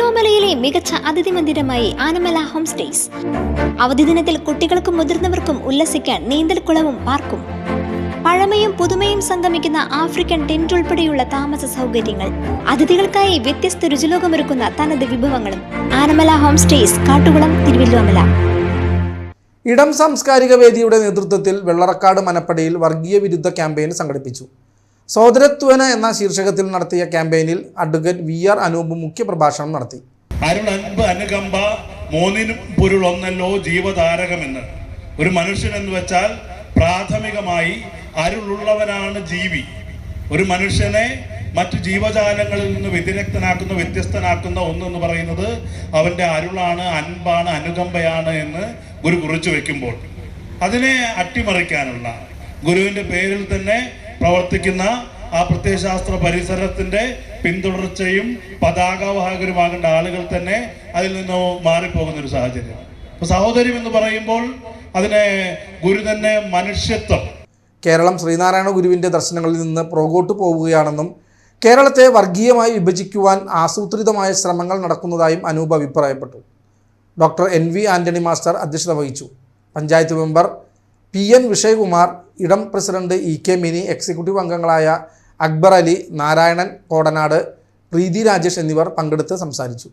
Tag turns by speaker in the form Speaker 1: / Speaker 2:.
Speaker 1: തിരുവല്ലോമലയിലെ മികച്ച അതിഥി മന്ദിരമായി Anamala home stays. അവധി ദിനത്തിൽ കുട്ടികൾക്കും മുതിർന്നവർക്കും ഉല്ലസിക്കാൻ നീന്തൽക്കുളവും പാർക്കും. പഴമയും പുതുമയും സംഗമിക്കുന്ന ആഫ്രിക്കൻ ടെന്റ് ഉൾപ്പെടെയുള്ള താമസ സൗകര്യങ്ങൾ, അതിഥികൾക്കായി വ്യത്യസ്ത രുചിലോകമൊരുക്കുന്ന തനത് വിഭവങ്ങളും. Anamala home stays, Kattukulam, Thiruvallomala.
Speaker 2: ഇടം സാംസ്കാരിക വേദിയുടെ നേതൃത്വത്തിൽ വെള്ളറക്കാട് മനപ്പടിയിൽ വർഗീയ വിരുദ്ധ ക്യാമ്പയിൻ സംഘടിപ്പിച്ചു. സോദരത്വന എന്ന ശീർഷകത്തിൽ നടത്തിയ ക്യാമ്പയിനിൽ അഡ്വക്കേറ്റ് VR അനൂപ് മുഖ്യപ്രഭാഷണം നടത്തി.
Speaker 3: അരുളൻപ് അനുകമ്പ മൂന്നിനും പൊരുളൊന്നല്ലോ ജീവതാരകമെന്ന്. ഒരു മനുഷ്യൻ എന്ന് വെച്ചാൽ പ്രാഥമികമായി അരുളുള്ളവനാണ് ജീവി. ഒരു മനുഷ്യനെ മറ്റു ജീവജാലങ്ങളിൽ നിന്ന് വ്യതിരക്തനാക്കുന്ന, വ്യത്യസ്തനാക്കുന്ന ഒന്നെന്ന് പറയുന്നത് അവൻ്റെ അരുളാണ്, അൻപാണ്, അനുകമ്പയാണ് എന്ന് ഗുരു കുറിച്ചു വെക്കുമ്പോൾ അതിനെ അട്ടിമറിക്കാനുള്ള ഗുരുവിൻ്റെ പേരിൽ തന്നെ പ്രവർത്തിക്കുന്ന ആ പ്രത്യയശാസ്ത്ര പരിസരത്തിൻ്റെ പിന്തുടർച്ചയും പതാകവാഹകരുമാകേണ്ട ആളുകൾ തന്നെ അതിൽ നിന്ന് മാറിപ്പോകുന്നൊരു സാഹചര്യം. അപ്പോൾ സഹോദര്യം എന്ന് പറയുമ്പോൾ അതിനെ ഗുരു തന്നെ മനുഷ്യത്വം.
Speaker 2: കേരളം ശ്രീനാരായണ ഗുരുവിൻ്റെ ദർശനങ്ങളിൽ നിന്ന് പുറകോട്ട് പോവുകയാണെന്നും കേരളത്തെ വർഗീയമായി വിഭജിക്കുവാൻ ആസൂത്രിതമായ ശ്രമങ്ങൾ നടക്കുന്നതായും അനൂപ് അഭിപ്രായപ്പെട്ടു. ഡോക്ടർ NV ആൻ്റണി മാസ്റ്റർ അധ്യക്ഷത വഹിച്ചു. പഞ്ചായത്ത് മെമ്പർ PN വിഷയകുമാർ, ഇടം പ്രസിഡന്റ് EK മിനി, എക്സിക്യൂട്ടീവ് അംഗങ്ങളായ അക്ബർ അലി, നാരായണൻ കോടനാട്, പ്രീതി രാജേഷ് എന്നിവർ പങ്കെടുത്ത് സംസാരിച്ചു.